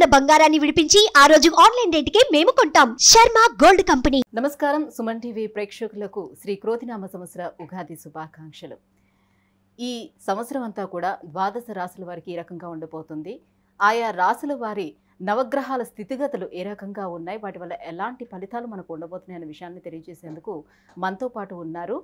ఉన్న బంగారాన్ని విడిపించి ఆ రోజు ఆన్లైన్ రేటుకే మేము కొంటాం. Sharma gold company. నమస్కారం. సుమన్ టీవీ ప్రేక్షకులకు శ్రీ క్రోధినామ సంవత్సర ఉగాది శుభాకాంక్షలు. ఈ సంవత్సరం అంతా కూడా ద్వాదశ రాశుల వారికి ఈ రకంగా ఉండబోతుంది. ఆయా రాశుల వారి నవగ్రహాల స్థితిగతులు ఏ రకంగా ఉన్నాయి, వాటి వల్ల ఎలాంటి ఫలితాలు మనకు ఉండబోతున్నాయి అనే విషయాన్ని తెలియజేసేందుకు మనతో పాటు ఉన్నారు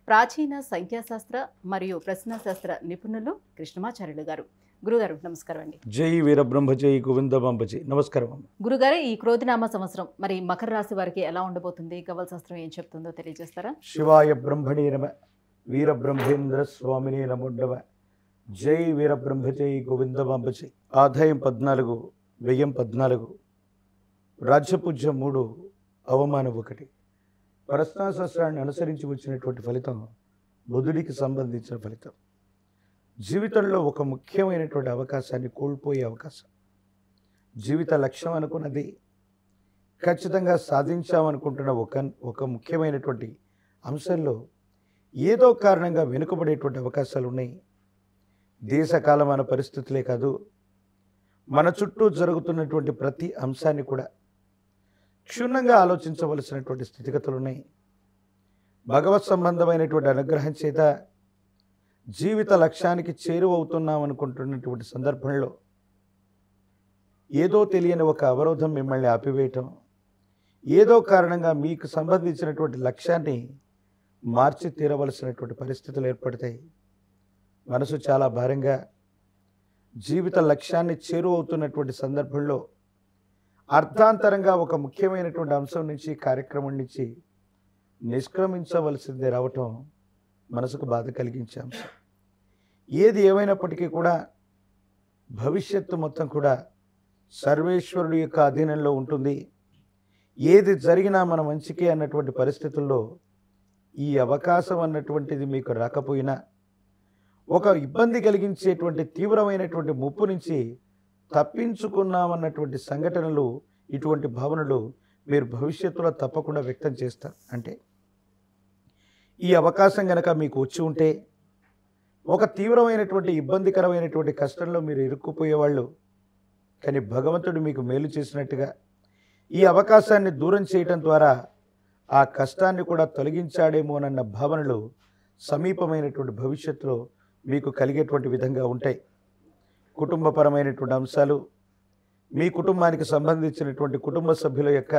ప్రాచీన సంఖ్యాశాస్త్ర మరియు ప్రశ్నశాస్త్ర నిపుణులు కృష్ణమాచార్యులు గారు. గురుగారు నమస్కారం అండి. జై వీరబ్రహ్మ జై గోవిందబాంబజీ. నమస్కారం. గురుగారు, ఈ క్రోధినామ సంవత్సరం మరి మకర రాశి వారికి ఎలా ఉండబోతుంది, ఖగోళ శాస్త్రం ఏం చెప్తుందో తెలియజేస్తారా? శివాయ బ్రహ్మణే నమ, వీరబ్రహ్మేంద్ర స్వామినే నమోడ్డవ. జై వీరబ్రహ్మ జై గోవిందబాంబజీ. ఆదాయం 14, వ్యయం 14, రాజ్యపూజ్యం 3, అవమానం 1. ప్రశ్నాశాస్త్రాన్ని అనుసరించి వచ్చినటువంటి ఫలితం బుధుడికి సంబంధించిన ఫలితం. జీవితంలో ఒక ముఖ్యమైనటువంటి అవకాశాన్ని కోల్పోయే అవకాశం. జీవిత లక్ష్యం అనుకున్నది ఖచ్చితంగా సాధించామనుకుంటున్న ఒక ముఖ్యమైనటువంటి అంశంలో ఏదో కారణంగా వెనుకబడేటువంటి అవకాశాలు ఉన్నాయి. దేశకాలమైన పరిస్థితులే కాదు, మన చుట్టూ జరుగుతున్నటువంటి ప్రతి అంశాన్ని కూడా క్షుణ్ణంగా ఆలోచించవలసినటువంటి స్థితిగతులు ఉన్నాయి. భగవత్ సంబంధమైనటువంటి అనుగ్రహం చేత జీవిత లక్ష్యానికి చేరువవుతున్నాం అనుకుంటున్నటువంటి సందర్భంలో ఏదో తెలియని ఒక అవరోధం మిమ్మల్ని ఆపివేయటం, ఏదో కారణంగా మీకు సంబంధించినటువంటి లక్ష్యాన్ని మార్చి తీరవలసినటువంటి పరిస్థితులు ఏర్పడతాయి. మనసు చాలా భారంగా జీవిత లక్ష్యాన్ని చేరువవుతున్నటువంటి సందర్భంలో అర్థాంతరంగా ఒక ముఖ్యమైనటువంటి అంశం నుంచి, కార్యక్రమం నుంచి నిష్క్రమించవలసిందే రావటం మనసుకు బాధ కలిగించే అంశం. ఏది ఏమైనప్పటికీ కూడా భవిష్యత్తు మొత్తం కూడా సర్వేశ్వరుడి యొక్క అధీనంలో ఉంటుంది. ఏది జరిగినా మన మంచికే అన్నటువంటి పరిస్థితుల్లో ఈ అవకాశం అన్నటువంటిది మీకు రాకపోయినా ఒక ఇబ్బంది కలిగించేటువంటి తీవ్రమైనటువంటి ముప్పు నుంచి తప్పించుకున్నామన్నటువంటి సంఘటనలు, ఇటువంటి భావనలు మీరు భవిష్యత్తులో తప్పకుండా వ్యక్తం చేస్తారు. అంటే ఈ అవకాశం కనుక మీకు వచ్చి ఉంటే ఒక తీవ్రమైనటువంటి ఇబ్బందికరమైనటువంటి కష్టంలో మీరు ఇరుక్కుపోయేవాళ్ళు, కానీ భగవంతుడు మీకు మేలు చేసినట్టుగా ఈ అవకాశాన్ని దూరం చేయటం ద్వారా ఆ కష్టాన్ని కూడా తొలగించాడేమోనన్న భావనలు సమీపమైనటువంటి భవిష్యత్తులో మీకు కలిగేటువంటి విధంగా ఉంటాయి. కుటుంబపరమైనటువంటి అంశాలు, మీ కుటుంబానికి సంబంధించినటువంటి కుటుంబ సభ్యుల యొక్క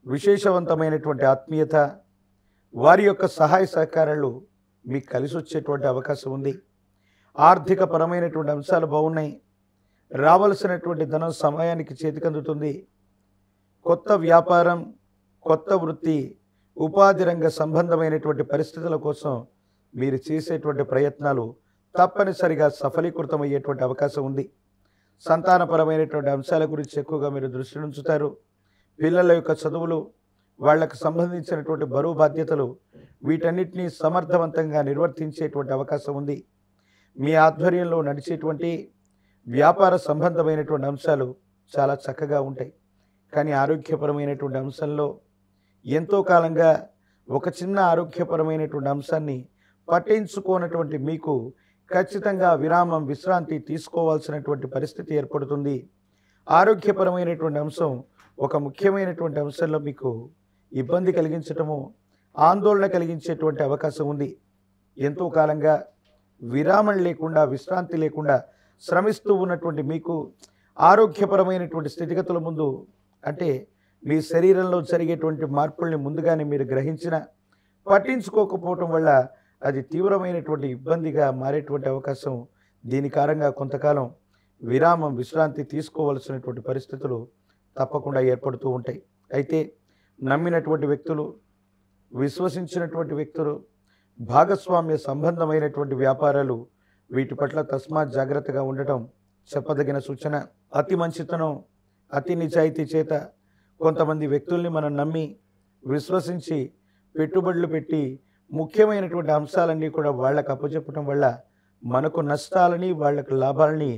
విశేషవంతమైనటువంటి ఆత్మీయత, వారి యొక్క సహాయ సహకారాలు మీకు కలిసి వచ్చేటువంటి అవకాశం ఉంది. ఆర్థిక పరమైనటువంటి అంశాలు బాగున్నాయి. రావలసినటువంటి ధనం సమయానికి చేతికందుతుంది. కొత్త వ్యాపారం, కొత్త వృత్తి, ఉపాధి రంగ సంబంధమైనటువంటి పరిస్థితుల కోసం మీరు చేసేటువంటి ప్రయత్నాలు తప్పనిసరిగా సఫలీకృతమయ్యేటువంటి అవకాశం ఉంది. సంతానపరమైనటువంటి అంశాల గురించి ఎక్కువగా మీరు దృష్టి ఉంచుతారు. పిల్లల యొక్క చదువులు, వాళ్లకు సంబంధించినటువంటి బరువు బాధ్యతలు, వీటన్నిటినీ సమర్థవంతంగా నిర్వర్తించేటువంటి అవకాశం ఉంది. మీ ఆధ్వర్యంలో నడిచేటువంటి వ్యాపార సంబంధమైనటువంటి అంశాలు చాలా చక్కగా ఉంటాయి. కానీ ఆరోగ్యపరమైనటువంటి అంశంలో ఎంతో కాలంగా ఒక చిన్న ఆరోగ్యపరమైనటువంటి అంశాన్ని పట్టించుకోనటువంటి మీకు ఖచ్చితంగా విరామం, విశ్రాంతి తీసుకోవాల్సినటువంటి పరిస్థితి ఏర్పడుతుంది. ఆరోగ్యపరమైనటువంటి అంశం ఒక ముఖ్యమైనటువంటి అంశంలో మీకు ఇబ్బంది కలిగించటము, ఆందోళన కలిగించేటువంటి అవకాశం ఉంది. ఎంతో కాలంగా విరామం లేకుండా, విశ్రాంతి లేకుండా శ్రమిస్తూ ఉన్నటువంటి మీకు ఆరోగ్యపరమైనటువంటి స్థితిగతుల ముందు, అంటే మీ శరీరంలో జరిగేటువంటి మార్పుల్ని ముందుగానే మీరు గ్రహించిన పట్టించుకోకపోవటం వల్ల అది తీవ్రమైనటువంటి ఇబ్బందిగా మారేటువంటి అవకాశం, దీని కారణంగా కొంతకాలం విరామం, విశ్రాంతి తీసుకోవలసినటువంటి పరిస్థితులు తప్పకుండా ఏర్పడుతూ ఉంటాయి. అయితే నమ్మినటువంటి వ్యక్తులు, విశ్వసించినటువంటి వ్యక్తులు, భాగస్వామ్య సంబంధమైనటువంటి వ్యాపారాలు, వీటి పట్ల తస్మాత్ జాగ్రత్తగా ఉండటం చెప్పదగిన సూచన. అతి మంచితనం, అతి నిజాయితీ చేత కొంతమంది వ్యక్తుల్ని మనం నమ్మి, విశ్వసించి పెట్టుబడులు పెట్టి ముఖ్యమైనటువంటి అంశాలన్నీ కూడా వాళ్ళకు అప్పచెప్పడం వల్ల మనకు నష్టాలని, వాళ్లకు లాభాలని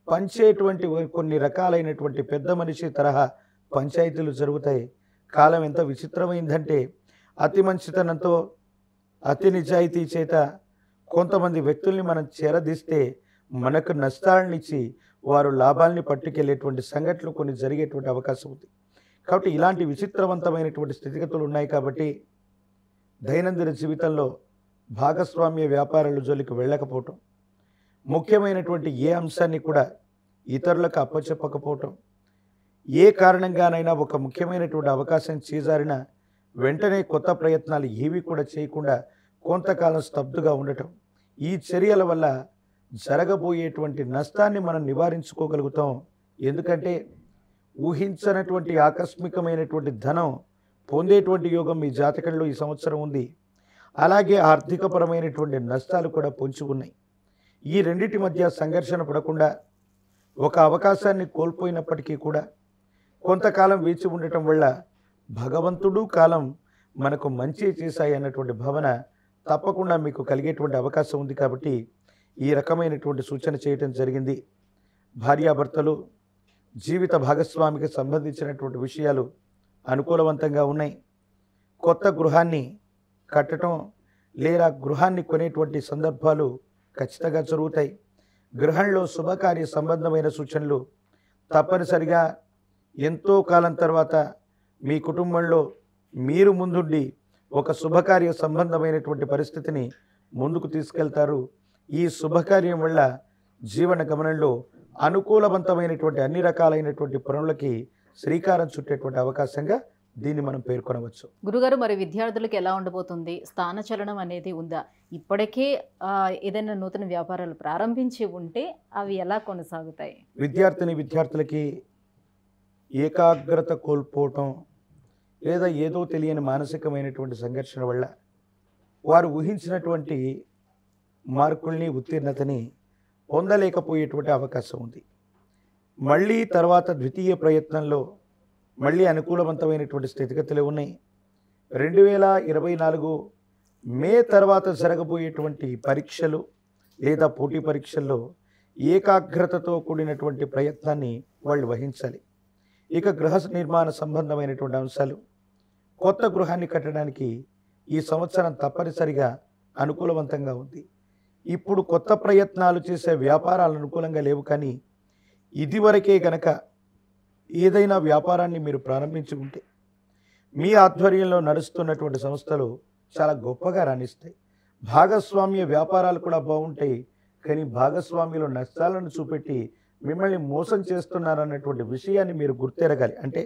పంచేటువంటి కొన్ని రకాలైనటువంటి పెద్ద మనిషి తరహా పంచాయతీలు జరుగుతాయి. కాలం ఎంత విచిత్రమైందంటే అతి మంచితనంతో, అతి నిజాయితీ చేత కొంతమంది వ్యక్తుల్ని మనం చేరదీస్తే మనకు నష్టాలనిచ్చి వారు లాభాల్ని పట్టుకెళ్ళేటువంటి సంఘటనలు కొన్ని జరిగేటువంటి అవకాశం ఉంది. కాబట్టి ఇలాంటి విచిత్రవంతమైనటువంటి స్థితిగతులు ఉన్నాయి. కాబట్టి దైనందిన జీవితంలో భాగస్వామ్య వ్యాపారాల జోలికి వెళ్ళకపోవటం, ముఖ్యమైనటువంటి ఏ అంశాన్ని కూడా ఇతరులకు అప్పచెప్పకపోవటం, ఏ కారణంగానైనా ఒక ముఖ్యమైనటువంటి అవకాశం చేజారిన వెంటనే కొత్త ప్రయత్నాలు ఏవి కూడా చేయకుండా కొంతకాలం స్తబ్దుగా ఉండటం, ఈ చర్యల వల్ల జరగబోయేటువంటి నష్టాన్ని మనం నివారించుకోగలుగుతాం. ఎందుకంటే ఊహించనటువంటి ఆకస్మికమైనటువంటి ధనం పొందేటువంటి యోగం మీ జాతకంలో ఈ సంవత్సరం ఉంది. అలాగే ఆర్థికపరమైనటువంటి నష్టాలు కూడా పొంచి ఉన్నాయి. ఈ రెండిటి మధ్య సంఘర్షణ పడకుండా ఒక అవకాశాన్ని కోల్పోయినప్పటికీ కూడా కొంతకాలం వేచి ఉండటం వల్ల భగవంతుడు కాలం మనకు మంచి చేశాయి అన్నటువంటి భావన తప్పకుండా మీకు కలిగేటువంటి అవకాశం ఉంది. కాబట్టి ఈ రకమైనటువంటి సూచన చేయటం జరిగింది. భార్యాభర్తలు జీవిత భాగస్వామికి సంబంధించినటువంటి విషయాలు అనుకూలవంతంగా ఉన్నాయి. కొత్త గృహాన్ని కట్టడం లేదా గృహాన్ని కొనేటువంటి సందర్భాలు ఖచ్చితంగా జరుగుతాయి. గృహంలో శుభకార్య సంబంధమైన సూచనలు తప్పనిసరిగా ఎంతో కాలం తర్వాత మీ కుటుంబంలో మీరు ముందుండి ఒక శుభకార్య సంబంధమైనటువంటి పరిస్థితిని ముందుకు తీసుకెళ్తారు. ఈ శుభకార్యం వల్ల జీవన గమనంలో అనుకూలవంతమైనటువంటి అన్ని రకాలైనటువంటి పనులకి శ్రీకారం చుట్టేటువంటి అవకాశంగా దీన్ని మనం పేర్కొనవచ్చు. గురుగారు, మరి విద్యార్థులకు ఎలా ఉండబోతుంది? స్థానచలనం అనేది ఉందా? ఇప్పటికే ఏదైనా నూతన వ్యాపారాలు ప్రారంభించి ఉంటే అవి ఎలా కొనసాగుతాయి? విద్యార్థులకి ఏకాగ్రత కోల్పోవటం లేదా ఏదో తెలియని మానసికమైనటువంటి సంఘర్షణ వల్ల వారు ఊహించినటువంటి మార్కుల్ని ఉత్తీర్ణతని పొందలేకపోయేటువంటి అవకాశం ఉంది. మళ్ళీ తర్వాత ద్వితీయ ప్రయత్నంలో మళ్ళీ అనుకూలవంతమైనటువంటి స్థితిగతులు ఉన్నాయి. 2024 మే తర్వాత జరగబోయేటువంటి పరీక్షలు లేదా పోటీ పరీక్షల్లో ఏకాగ్రతతో కూడినటువంటి ప్రయత్నాన్ని వాళ్ళు వహించాలి. ఇక గృహ నిర్మాణ సంబంధమైనటువంటి అంశాలు, కొత్త గృహాన్ని కట్టడానికి ఈ సంవత్సరం తప్పనిసరిగా అనుకూలవంతంగా ఉంది. ఇప్పుడు కొత్త ప్రయత్నాలు చేసే వ్యాపారాలు అనుకూలంగా లేవు. కానీ ఇదివరకే గనక ఏదైనా వ్యాపారాన్ని మీరు ప్రారంభించి ఉంటే మీ ఆధ్వర్యంలో నడుస్తున్నటువంటి సంస్థలు చాలా గొప్పగా రాణిస్తాయి. భాగస్వామ్య వ్యాపారాలు కూడా బాగుంటాయి. కానీ భాగస్వామ్యులు నష్టాలను చూపెట్టి మిమ్మల్ని మోసం చేస్తున్నారన్నటువంటి విషయాన్ని మీరు గుర్తెరగాలి. అంటే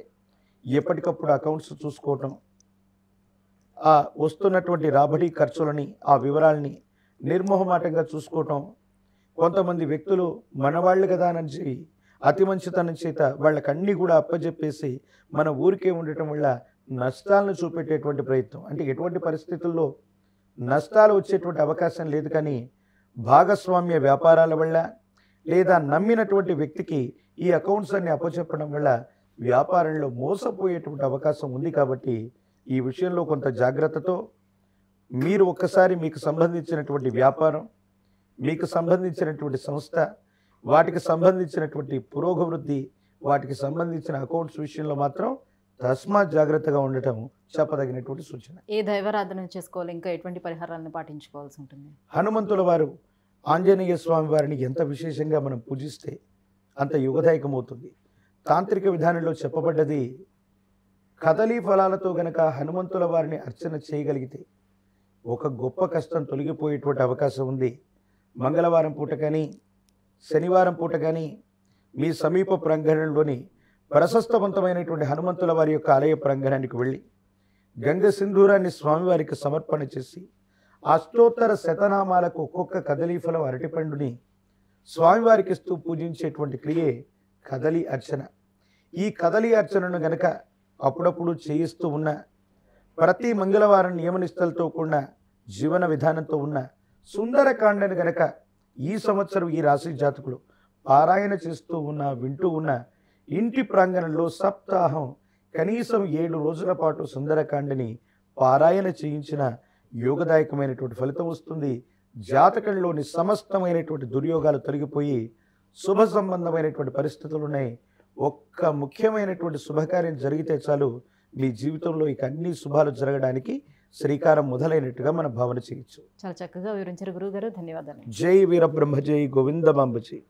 ఎప్పటికప్పుడు అకౌంట్స్ చూసుకోవటం, ఆ వస్తున్నటువంటి రాబడి ఖర్చులని ఆ వివరాలని నిర్మోహమాటంగా చూసుకోవటం. కొంతమంది వ్యక్తులు మనవాళ్ళు కదా అని అతి మంచితనం చేత వాళ్ళకన్నీ కూడా అప్పచెప్పేసి మన ఊరికే ఉండటం వల్ల నష్టాలను చూపెట్టేటువంటి ప్రయత్నం. అంటే ఎటువంటి పరిస్థితుల్లో నష్టాలు వచ్చేటువంటి అవకాశం లేదు. కానీ భాగస్వామ్య వ్యాపారాల వల్ల లేదా నమ్మినటువంటి వ్యక్తికి ఈ అకౌంట్స్ అన్ని అప్పచెప్పడం వల్ల వ్యాపారంలో మోసపోయేటువంటి అవకాశం ఉంది. కాబట్టి ఈ విషయంలో కొంత జాగ్రత్తతో మీరు ఒక్కసారి మీకు సంబంధించినటువంటి వ్యాపారం, మీకు సంబంధించినటువంటి సంస్థ, వాటికి సంబంధించినటువంటి పురోగవృద్ధి, వాటికి సంబంధించిన అకౌంట్స్ విషయంలో మాత్రం తస్మాత్ జాగ్రత్తగా ఉండటం చెప్పదగినటువంటి సూచన. ఏ దైవారాధన చేసుకోవాలి? ఇంకా ఎటువంటి పరిహారాలను పాటించుకోవాల్సి ఉంటుంది? హనుమంతుల వారు, ఆంజనేయ స్వామి వారిని ఎంత విశేషంగా మనం పూజిస్తే అంత యుగదాయకమవుతుంది. తాంత్రిక విధానంలో చెప్పబడ్డది, కదలీ ఫలాలతో గనక హనుమంతుల వారిని అర్చన చేయగలిగితే ఒక గొప్ప కష్టం తొలగిపోయేటువంటి అవకాశం ఉంది. మంగళవారం పూట కానీ శనివారం పూట కానీ మీ సమీప ప్రాంగణంలోని ప్రశస్తవంతమైనటువంటి హనుమంతుల వారి యొక్క ఆలయ ప్రాంగణానికి వెళ్ళి గంగ సింధూరాన్ని స్వామివారికి సమర్పణ చేసి అష్టోత్తర శతనామాలకు ఒక్కొక్క కదలీ ఫలం అరటిపండుని స్వామివారికి ఇస్తూ పూజించేటువంటి క్రియే కదలి అర్చన. ఈ కదలి అర్చనను గనక అప్పుడప్పుడు చేయిస్తూ ఉన్న, ప్రతి మంగళవారం నియమనిష్టలతో కూడిన జీవన విధానంతో ఉన్న సుందరకాండను గనక ఈ సంవత్సరం ఈ రాశి జాతకులు పారాయణ చేస్తూ ఉన్న, వింటూ ఉన్న, ఇంటి ప్రాంగణంలో సప్తాహం కనీసం 7 రోజుల పాటు సుందరకాండని పారాయణ చేయించిన యోగదాయకమైనటువంటి ఫలితం వస్తుంది. జాతకంలోని సమస్తమైనటువంటి దుర్యోగాలు తొలగిపోయి శుభ సంబంధమైనటువంటి పరిస్థితులు ఉన్నాయి. ఒక్క ముఖ్యమైనటువంటి శుభకార్యం జరిగితే చాలు మీ జీవితంలో ఇక అన్ని శుభాలు జరగడానికి శ్రీకారం మొదలైనట్టుగా మనం భావన చేయొచ్చు. చాలా చక్కగా వివరించారు గురుగారు. ధన్యవాదాలు. జై వీరబ్రహ్మ, జై గోవిందమాంబ జై.